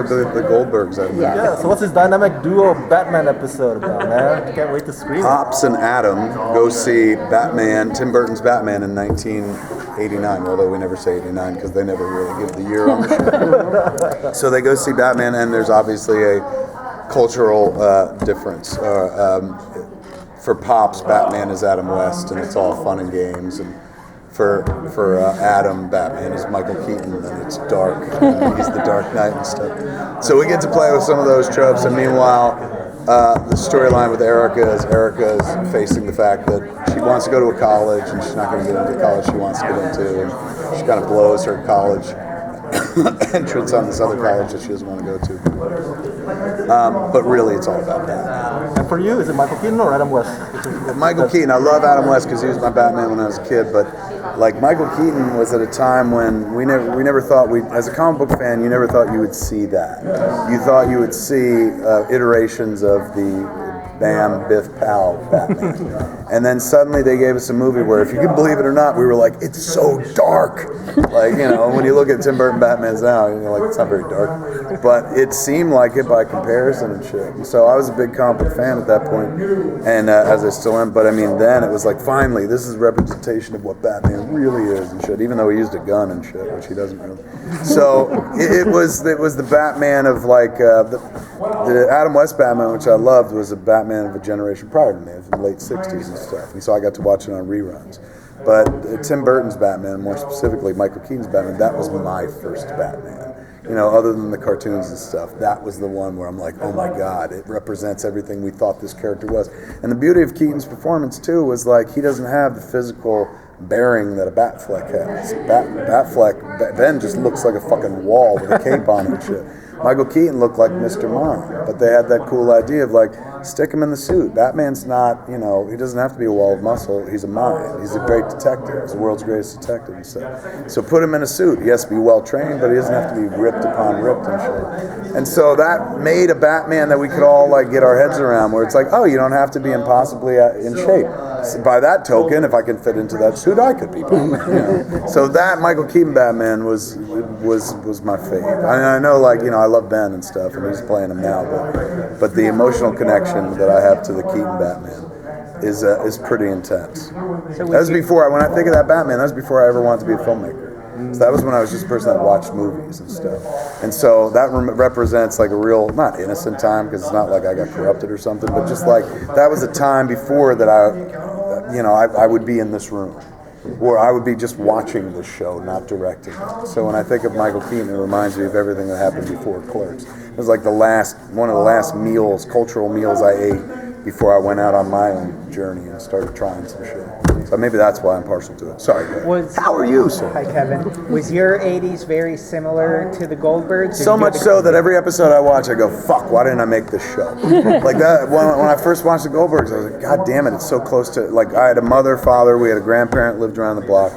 presumably the Goldbergs. Yeah, so what's this dynamic duo Batman episode about, man? Can't wait to scream. Pops and Adam go see Batman, Tim Burton's Batman in 1989, although we never say 89 because they never really give the year on the show. So they go see Batman, and there's obviously a cultural difference. For Pops, Batman is Adam West, and it's all fun and games, and for Adam, Batman is Michael Keaton, and it's dark. He's the Dark Knight and stuff. So we get to play with some of those tropes, and meanwhile, the storyline with Erica is facing the fact that she wants to go to a college, and she's not going to get into the college she wants to get into, and she kind of blows her college entrance on this other college that she doesn't want to go to. But really, it's all about Batman. And for you, is it Michael Keaton or Adam West? Michael Keaton. I love Adam West because he was my Batman when I was a kid, but like Michael Keaton was at a time when we never thought as a comic book fan, you never thought you would see that. You thought you would see iterations of the Bam, Biff, Pow Batman. And then suddenly they gave us a movie where, if you can believe it or not, we were like, it's so dark. Like, when you look at Tim Burton Batmans now, you're like, it's not very dark. But it seemed like it by comparison and shit. And so I was a big comic book fan at that point, and as I still am. But I mean, then it was like, finally, this is a representation of what Batman really is and shit, even though he used a gun and shit, which he doesn't really. So it was the Batman of like, the Adam West Batman, which I loved, was a Batman of a generation prior to me, from the late 60s and stuff. And so I got to watch it on reruns. But Tim Burton's Batman, more specifically Michael Keaton's Batman, that was my first Batman. Other than the cartoons and stuff, that was the one where I'm like, oh my God, it represents everything we thought this character was. And the beauty of Keaton's performance, too, was like, he doesn't have the physical bearing that a Batfleck has. Batfleck, Ben just looks like a fucking wall with a cape on and shit. Michael Keaton looked like Mr. Mime, but they had that cool idea of like, stick him in the suit. Batman's not, he doesn't have to be a wall of muscle. He's a mind. He's a great detective. He's the world's greatest detective and stuff. So put him in a suit. He has to be well trained, but he doesn't have to be ripped upon ripped and shit. And so that made a Batman that we could all like get our heads around, where it's like, oh, you don't have to be impossibly in shape. So by that token, if I can fit into that suit, I could be Batman. So that Michael Keaton Batman was my fave. I know, like, I love Ben and stuff, and he's playing him now, but the emotional connection that I have to the Keaton Batman is pretty intense. That was before, when I think of that Batman, that was before I ever wanted to be a filmmaker. So that was when I was just a person that watched movies and stuff. And so that represents like a real, not innocent time, because it's not like I got corrupted or something, but just like that was a time before that I would be in this room, or I would be just watching this show, not directing it. So when I think of Michael Keaton, it reminds me of everything that happened before Clerks. It was like one of the last meals, cultural meals I ate before I went out on my own journey and started trying some shit. So maybe that's why I'm partial to it. Sorry, how are you, sir? Hi, Kevin. Was your 80s very similar to the Goldbergs? So much so that every episode I watch, I go, fuck, why didn't I make this show? Like that, when I first watched the Goldbergs, I was like, God damn it, it's so close to, like, I had a mother, father, we had a grandparent lived around the block.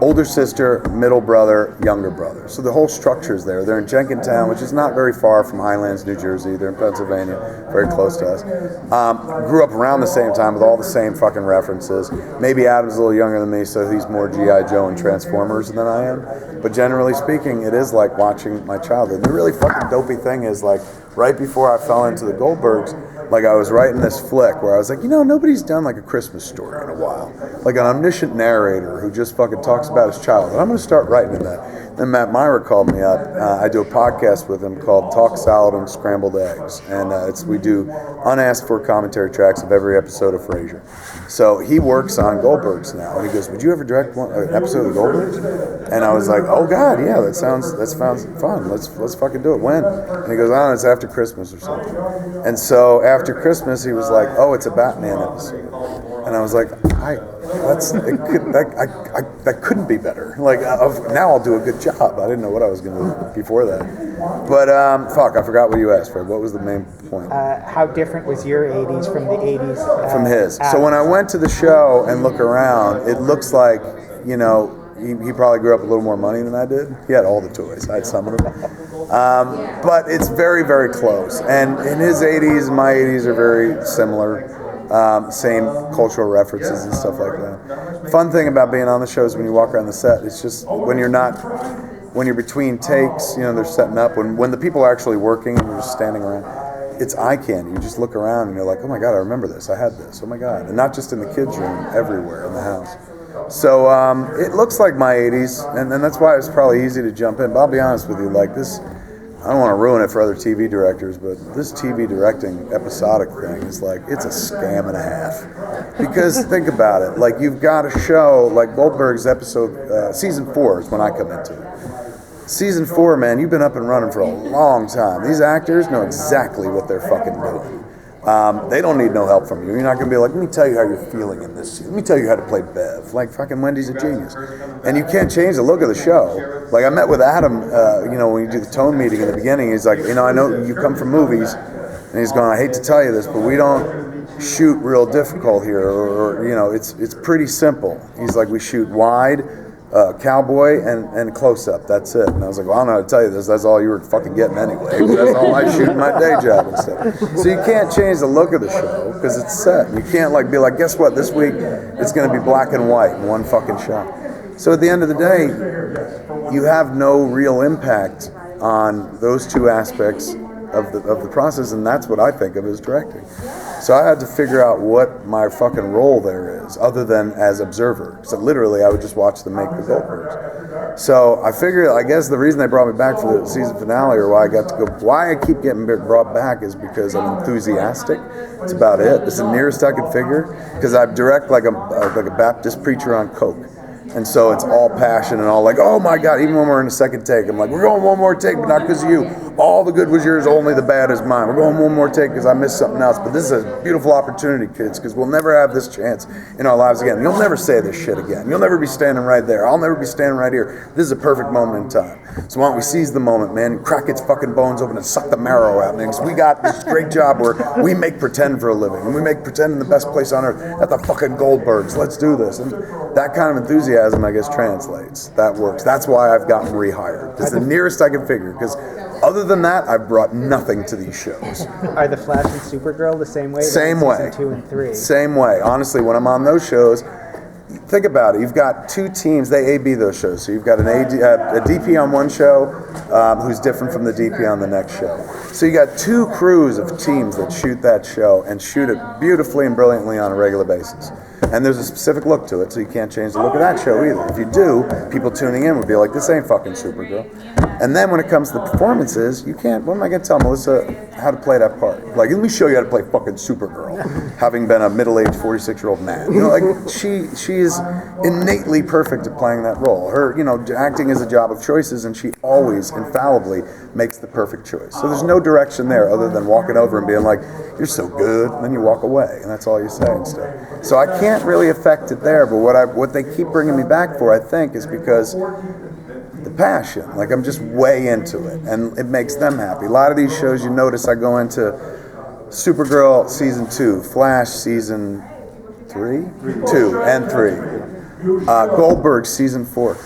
Older sister, middle brother, younger brother. So the whole structure's there. They're in Jenkintown, which is not very far from Highlands, New Jersey. They're in Pennsylvania, very close to us. Grew up around the same time with all the same fucking references. Maybe Adam's a little younger than me, so he's more G.I. Joe and Transformers than I am. But generally speaking, it is like watching my childhood. And the really fucking dopey thing is, like, right before I fell into the Goldbergs, like, I was writing this flick where I was like, nobody's done like a Christmas story in a while. Like an omniscient narrator who just fucking talks about his childhood. I'm going to start writing in that. Then Matt Myra called me up. I do a podcast with him called Talk Salad and Scrambled Eggs. And we do unasked for commentary tracks of every episode of Frasier. So he works on Goldbergs now. And he goes, would you ever direct an episode of Goldbergs? And I was like, oh God, yeah, that sounds fun. Let's fucking do it. When? And he goes, oh, it's after Christmas or something. And so after Christmas, he was like, oh, it's a Batman episode. And I was like, that couldn't be better. Like, now I'll do a good job. I didn't know what I was going to do before that. But, fuck, I forgot what you asked for. What was the main point? How different was your 80s from the 80s? From his. So when I went to the show and look around, it looks like, he probably grew up with a little more money than I did. He had all the toys. I had some of them. But it's very, very close. And in his 80s and my 80s are very similar. Same cultural references and stuff like that. Fun thing about being on the show is when you walk around the set, it's just when you're not when you're between takes, you know, they're setting up. When the people are actually working and you're just standing around, it's eye candy. You just look around and you're like, oh my God, I remember this. I had this. Oh my God. And not just in the kids' room, everywhere in the house. So it looks like my 80s, and that's why it's probably easy to jump in. But I'll be honest with you, like this, I don't want to ruin it for other TV directors, but this TV directing episodic thing is like, it's a scam and a half. Because think about it, like you've got a show, like Goldberg's episode, season 4 is when I come into it. Season 4, man, you've been up and running for a long time. These actors know exactly what they're fucking doing. They don't need no help from you. You're not going to be like, let me tell you how you're feeling in this scene. Let me tell you how to play Bev. Like, fucking Wendy's a genius. And you can't change the look of the show. Like, I met with Adam, you know, when you do the tone meeting in the beginning. He's like, you know, I know you come from movies. And he's going, I hate to tell you this, but we don't shoot real difficult here. Or you know, it's pretty simple. He's like, we shoot wide, cowboy, and close-up. That's it. And I was like, well, I don't know how to tell you this. That's all you were fucking getting anyway. That's all I shoot in my day job and stuff. So you can't change the look of the show because it's set. You can't like be like, guess what? This week it's going to be black and white in one fucking shot. So at the end of the day, you have no real impact on those two aspects of the process, and that's what I think of as directing. So I had to figure out what my fucking role there is, other than as observer. So literally, I would just watch them make the Goldbergs. So I figured, I guess the reason they brought me back for the season finale, or why I got to go, why I keep getting brought back, is because I'm enthusiastic. It's about it. It's the nearest I could figure, because I direct like a Baptist preacher on coke. And so it's all passion and all like, oh my God, even when we're in the second take, I'm like, we're going one more take, but not because of you. All the good was yours, only the bad is mine. We're going one more take because I missed something else. But this is a beautiful opportunity, kids, because we'll never have this chance in our lives again. You'll never say this shit again. You'll never be standing right there. I'll never be standing right here. This is a perfect moment in time. So why don't we seize the moment, man, crack its fucking bones open and suck the marrow out, man, because we got this great job where we make pretend for a living, and we make pretend in the best place on earth, at the fucking Goldbergs. Let's do this. And that kind of enthusiasm, I guess, translates. That works. That's why I've gotten rehired. It's the nearest I can figure, because other than that, I've brought nothing to these shows. Are the Flash and Supergirl the same way? Same way. Season 2 and 3. Same way. Honestly, when I'm on those shows, think about it. You've got two teams. They A/B those shows. So you've got a DP on one show who's different from the DP on the next show. So you got two crews of teams that shoot that show and shoot it beautifully and brilliantly on a regular basis. And there's a specific look to it, so you can't change the look of that show either. If you do, people tuning in would be like, this ain't fucking Supergirl. And then when it comes to the performances, you can't, what am I going to tell Melissa how to play that part? Like, let me show you how to play fucking Supergirl, having been a middle-aged 46-year-old man. You know, like, she is innately perfect at playing that role. Her, you know, acting is a job of choices, and she always, infallibly, makes the perfect choice. So there's no direction there other than walking over and being like, you're so good, and then you walk away, and that's all you say and stuff. So I can't really affect it there, but what they keep bringing me back for, I think, is because the passion. Like, I'm just way into it, and it makes them happy. A lot of these shows, you notice I go into Supergirl season 2, Flash season 3, 2 and 3, Goldberg season 4.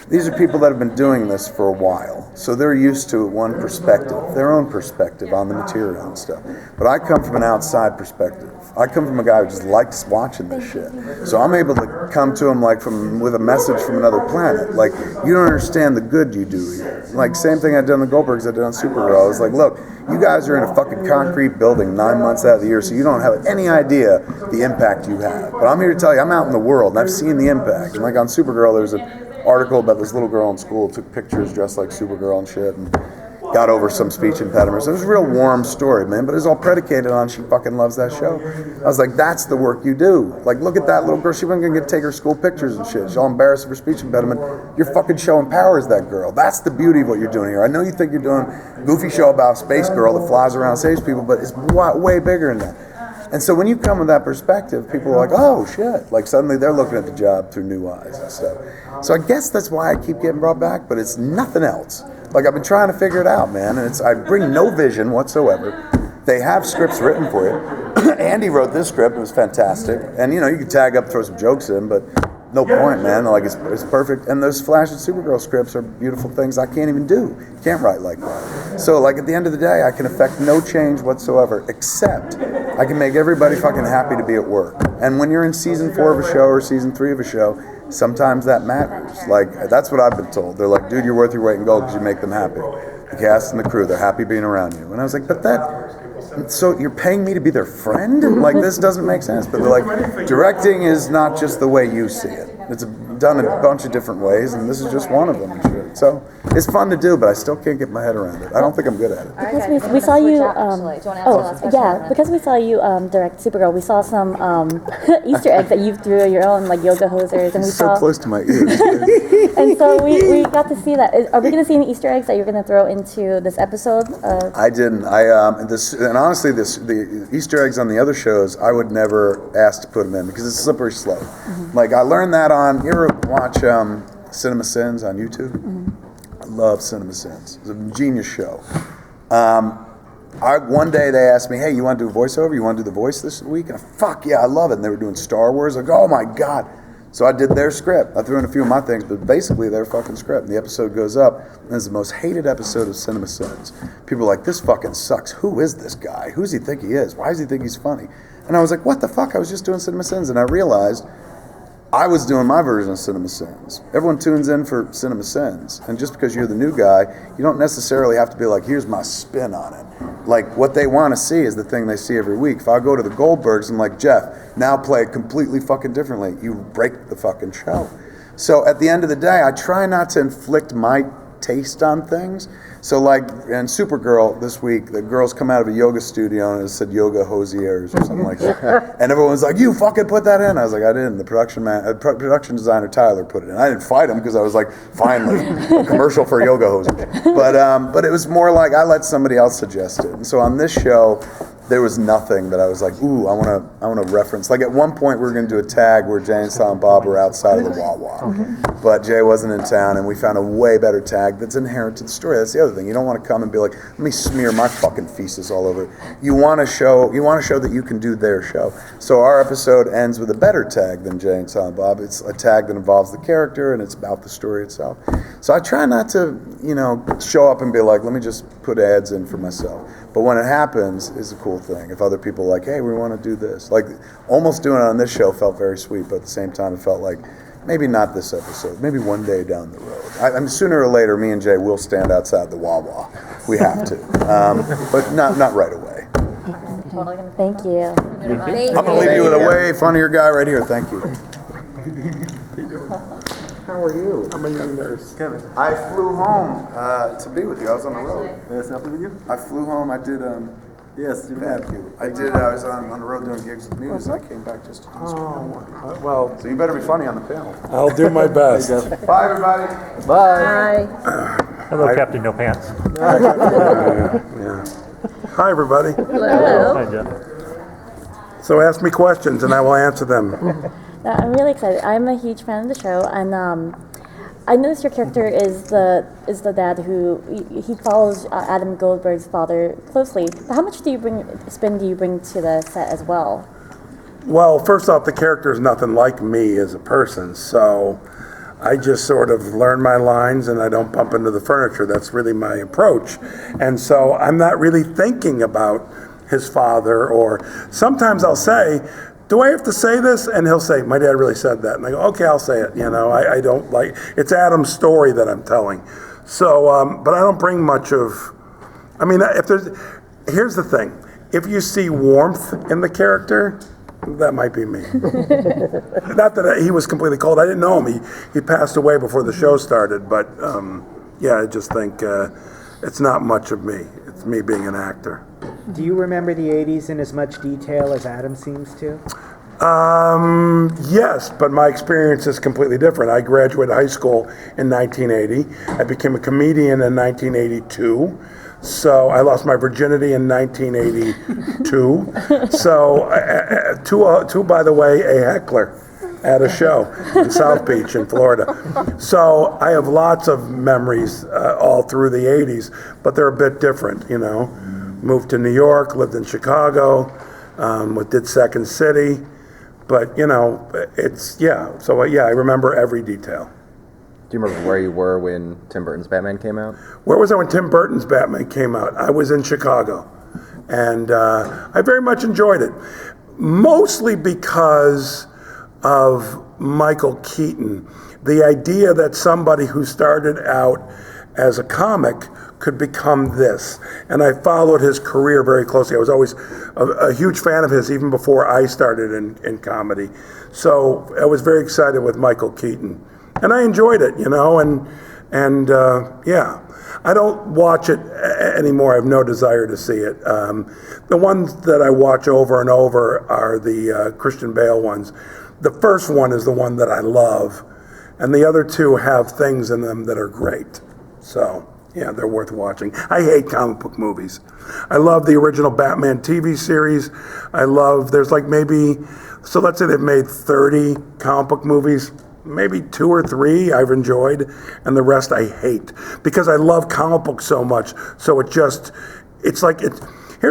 These are people that have been doing this for a while, so they're used to one perspective, their own perspective on the material and stuff. But I come from an outside perspective. I come from a guy who just likes watching this shit. So I'm able to come to him like with a message from another planet. Like, you don't understand the good you do here. Like, same thing I did on the Goldbergs, I did on Supergirl. I was like, look, you guys are in a fucking concrete building 9 months out of the year, so you don't have any idea the impact you have. But I'm here to tell you, I'm out in the world, and I've seen the impact. And like on Supergirl, there was an article about this little girl in school who took pictures dressed like Supergirl and shit, and got over some speech impediments. It was a real warm story, man, but it was all predicated on she fucking loves that show. I was like, that's the work you do. Like, look at that little girl. She wasn't going to take her school pictures and shit. She's all embarrassed of her speech impediment. Your fucking show empowers that girl. That's the beauty of what you're doing here. I know you think you're doing a goofy show about a space girl that flies around and saves people, but it's way bigger than that. And so when you come with that perspective, people are like, oh, shit. Like, suddenly they're looking at the job through new eyes and stuff. So I guess that's why I keep getting brought back, but it's nothing else. Like, I've been trying to figure it out, man, and I bring no vision whatsoever. They have scripts written for you. Andy wrote this script. It was fantastic. And, you know, you can tag up, throw some jokes in, but no point, man. Like it's perfect. And those Flash and Supergirl scripts are beautiful things I can't even do. Can't write like that. So like at the end of the day, I can affect no change whatsoever, except I can make everybody fucking happy to be at work. And when you're in season 4 of a show or season 3 of a show, sometimes that matters. Like that's what I've been told. They're like, dude, you're worth your weight in gold because you make them happy. The cast and the crew, they're happy being around you. And I was like, but so you're paying me to be their friend? Like this doesn't make sense. But they're like, directing is not just the way you see it. It's done a bunch of different ways, and this is just one of them. And shit. So it's fun to do, but I still can't get my head around it. I don't think I'm good at it. Because we saw you. Because we saw you direct Supergirl. We saw some Easter eggs that you threw your own like yoga hosers, and we so saw close to my ears. and so we got to see that. Are we going to see any Easter eggs that you're going to throw into this episode? I didn't. And honestly, the Easter eggs on the other shows, I would never ask to put them in because it's slippery slope. Mm-hmm. Like I learned that on. You ever watch Cinema Sins on YouTube? Mm-hmm. I love Cinema Sins. It's a genius show. One day they asked me, hey, you want to do a voiceover? You want to do the voice this week? And fuck yeah, I love it. And they were doing Star Wars. Like, oh my God. So I did their script. I threw in a few of my things, but basically their fucking script. And the episode goes up, and it's the most hated episode of Cinema Sins. People are like, this fucking sucks. Who is this guy? Who does he think he is? Why does he think he's funny? And I was like, what the fuck? I was just doing Cinema Sins. And I realized I was doing my version of Cinema Sins. Everyone tunes in for Cinema Sins. And just because you're the new guy, you don't necessarily have to be like, here's my spin on it. Like, what they want to see is the thing they see every week. If I go to the Goldbergs, I'm like, Jeff, now play it completely fucking differently. You break the fucking show. So at the end of the day, I try not to inflict my taste on things. So like in Supergirl this week, the girls come out of a yoga studio and it said yoga hosiers or something like that. And everyone was like, you fucking put that in. I was like, I didn't. The production designer Tyler put it in. I didn't fight him because I was like, finally, a commercial for yoga hosiers. But it was more like I let somebody else suggest it. And so on this show, there was nothing that I was like, ooh, I want to reference. Like at one point we were going to do a tag where Jay and Silent Bob were outside of the Wawa. But Jay wasn't in town and we found a way better tag that's inherent to the story. That's the other thing. You don't want to come and be like, let me smear my fucking feces all over it. You want to show that you can do their show. So our episode ends with a better tag than Jay and Silent Bob. It's a tag that involves the character and it's about the story itself. So I try not to, show up and be like, let me just put ads in for myself. But when it happens, it's a cool thing. If other people are like, hey, we want to do this. Like, almost doing it on this show felt very sweet, but at the same time, it felt like, maybe not this episode. Maybe one day down the road. I mean, sooner or later, me and Jay will stand outside the Wawa. We have to. But not right away. Thank you. I'm going to leave you with a way funnier guy right here. Thank you. How are you? I'm a young nurse. Kevin. I flew home to be with you. I was on the road. Yes, happy with you? I flew home. I did. Yes, you Thank have. you. I did. I was on the road doing gigs with news. And I came back just to do this. Well, So you better be funny on the panel. I'll do my best. Bye, everybody. Bye. Hello, Captain No Pants. Yeah. Hi, everybody. Hi, Jeff. So ask me questions and I will answer them. I'm really excited. I'm a huge fan of the show, and I noticed your character is the dad who he follows Adam Goldberg's father closely. How much spin do you bring to the set as well? Well, first off, the character is nothing like me as a person, so I just sort of learn my lines and I don't bump into the furniture. That's really my approach. And so I'm not really thinking about his father, or sometimes I'll say, do I have to say this? And he'll say, my dad really said that. And I go, okay, I'll say it. I don't like, it's Adam's story that I'm telling. So, but I don't bring much of, here's the thing. If you see warmth in the character, that might be me. Not that he was completely cold. I didn't know him. He passed away before the show started. But I just think it's not much of me. It's me being an actor. Do you remember the 80s in as much detail as Adam seems to? Yes, but my experience is completely different. I graduated high school in 1980. I became a comedian in 1982. So I lost my virginity in 1982. So, by the way, a heckler at a show in South Beach in Florida. So I have lots of memories all through the 80s, but they're a bit different, Moved to New York, lived in Chicago, did Second City, But, you know, it's, yeah. So, yeah, I remember every detail. Do you remember where you were when Tim Burton's Batman came out? Where was I when Tim Burton's Batman came out? I was in Chicago. And I very much enjoyed it. Mostly because of Michael Keaton. The idea that somebody who started out as a comic could become this. And I followed his career very closely. I was always a huge fan of his even before I started in comedy. So I was very excited with Michael Keaton. And I enjoyed it, you know, and yeah. I don't watch it anymore. I have no desire to see it. The ones that I watch over and over are the Christian Bale ones. The first one is the one that I love, and the other two have things in them that are great. So, yeah, they're worth watching. I hate comic book movies. I love the original Batman TV series. There's like maybe, so let's say they've made 30 comic book movies. Maybe 2 or 3 I've enjoyed, and the rest I hate because I love comic books so much. So here's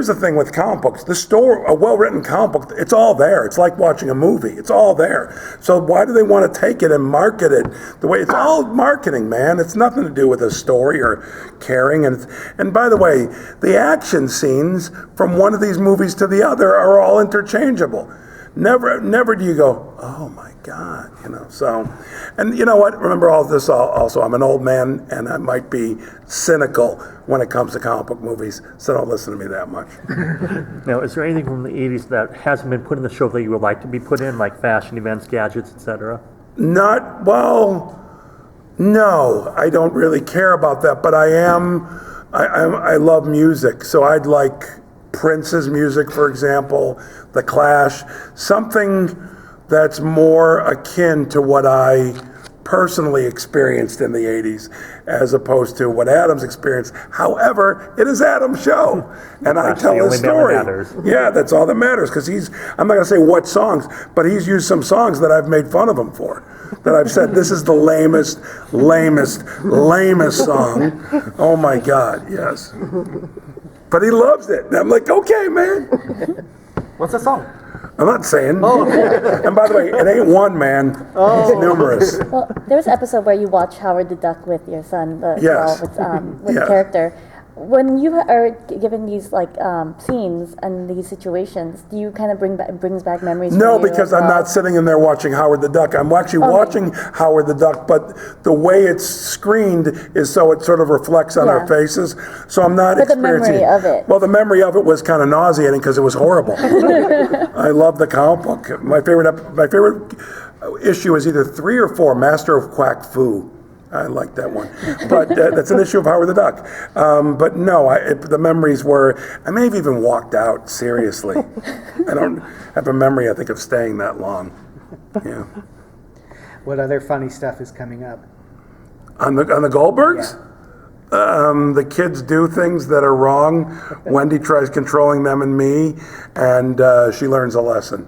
the thing with comic books. A well-written comic book, it's all there. It's like watching a movie. It's all there. So why do they want to take it and market it the way it's all marketing, man? It's nothing to do with a story or caring. And by the way, the action scenes from one of these movies to the other are all interchangeable. Never do you go, oh my God, you know. So, and you know what? Remember all this also. I'm an old man, and I might be cynical when it comes to comic book movies. So don't listen to me that much. Now, is there anything from the 80s that hasn't been put in the show that you would like to be put in, like fashion events, gadgets, etc.? No, I don't really care about that. But I love music, so I'd like Prince's music, for example, The Clash, something that's more akin to what I personally experienced in the 80s as opposed to what Adam's experienced. However, it is Adam's show, and I tell his story. Yeah, that's all that matters, because I'm not going to say what songs, but he's used some songs that I've made fun of him for, that I've said, this is the lamest song. Oh my God, yes. But he loves it. And I'm like, okay, man. What's the song? I'm not saying. Oh. And by the way, it ain't one, man. It's numerous. Well, there was an episode where you watch Howard the Duck with your son, Yes. with the character. When you are given these scenes and these situations, do you kind of brings back memories? No, for you because as I'm well? not sitting in there watching Howard the Duck. I'm actually watching Howard the Duck, but the way it's screened is so it sort of reflects on our faces. So I'm not experiencing the memory of it. Well, the memory of it was kind of nauseating because it was horrible. I love the comic book. My favorite issue is either 3 or 4, Master of Quack Fu. I like that one, but that's an issue of Howard the Duck. But no, the memories were, I may have even walked out, seriously. I don't have a memory, I think, of staying that long. Yeah. What other funny stuff is coming up? On the Goldbergs? Yeah. The kids do things that are wrong. Wendy tries controlling them and me, and she learns a lesson.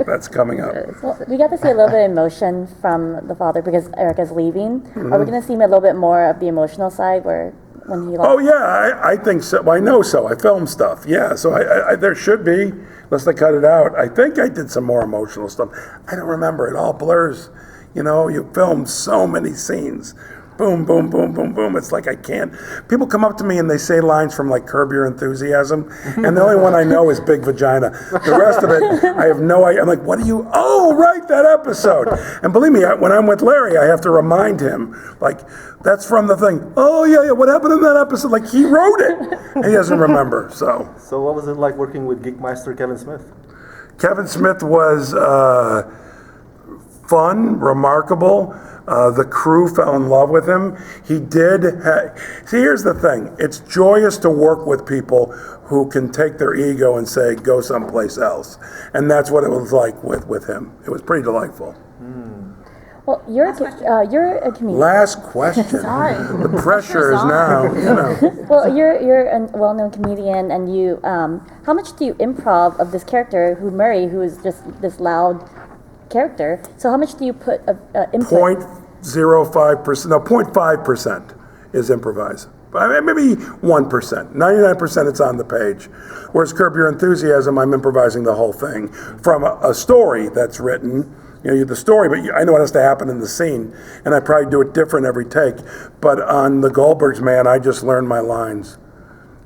That's coming up. Well, we got to see a little bit of emotion from the father because Erica's leaving. Mm-hmm. Are we going to see a little bit more of the emotional side when he left? Oh yeah, I think so. I know so. I film stuff. Yeah, so I there should be, unless they cut it out. I think I did some more emotional stuff. I don't remember. It all blurs. You know, you filmed so many scenes. Boom, boom, boom, boom, boom. It's like I can't. People come up to me and they say lines from like Curb Your Enthusiasm, and the only one I know is Big Vagina. The rest of it, I have no idea. I'm like, what do you? Oh, right, that episode. And believe me, when I'm with Larry, I have to remind him, like, that's from the thing. Oh yeah, what happened in that episode? Like he wrote it, and he doesn't remember. So what was it like working with Geekmeister Kevin Smith? Kevin Smith was fun, remarkable. The crew fell in love with him. He did. See, here's the thing. It's joyous to work with people who can take their ego and say, go someplace else. And that's what it was like with him. It was pretty delightful. Well, you're a comedian. Last question. Sorry. The pressure is now, you know. Well, you're a well-known comedian, and you. How much do you improv of this character, Murray, who is just this loud character? So how much do you put input? 0.05%, no, 0.5% is improvised. I mean, maybe 1%. 99% it's on the page. Whereas Curb Your Enthusiasm, I'm improvising the whole thing from a story that's written. You know, the story, but I know what has to happen in the scene, and I probably do it different every take. But on the Goldbergs, man, I just learn my lines.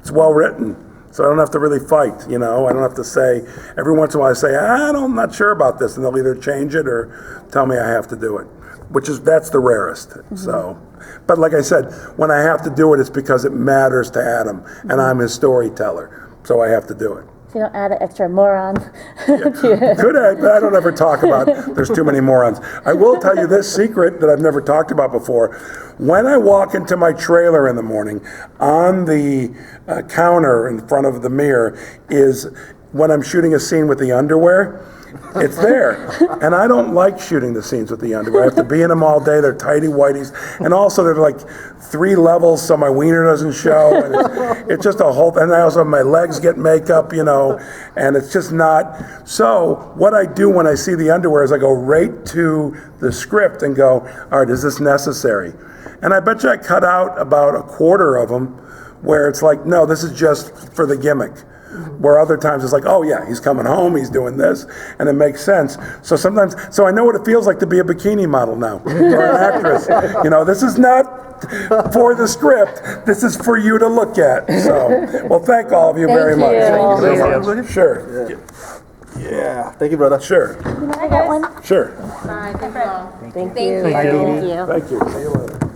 It's well written, so I don't have to really fight, you know? I don't have to say, every once in a while I say, I'm not sure about this, and they'll either change it or tell me I have to do it, that's the rarest, so. But like I said, when I have to do it, it's because it matters to Adam, and I'm his storyteller, so I have to do it. So you don't add an extra moron to it. Could I? But I don't ever talk about there's too many morons. I will tell you this secret that I've never talked about before. When I walk into my trailer in the morning, on the counter in front of the mirror is when I'm shooting a scene with the underwear. It's there. And I don't like shooting the scenes with the underwear. I have to be in them all day. They're tighty whities. And also they're like 3 levels so my wiener doesn't show. And it's just a whole, and I also have my legs get makeup, you know, and it's just not. So what I do when I see the underwear is I go right to the script and go, all right, is this necessary? And I bet you I cut out about a quarter of them where it's like, no, this is just for the gimmick. Where other times it's like, oh yeah, he's coming home, he's doing this, and it makes sense. So sometimes, so I know what it feels like to be a bikini model now, or an actress. You know, this is not for the script, this is for you to look at. So, well, thank all of you very much. Thank you very much. Sure. Yeah. Thank you, brother. Sure. I got one. Sure. Thank you. Thank you. Thank you. Thank you. See you later.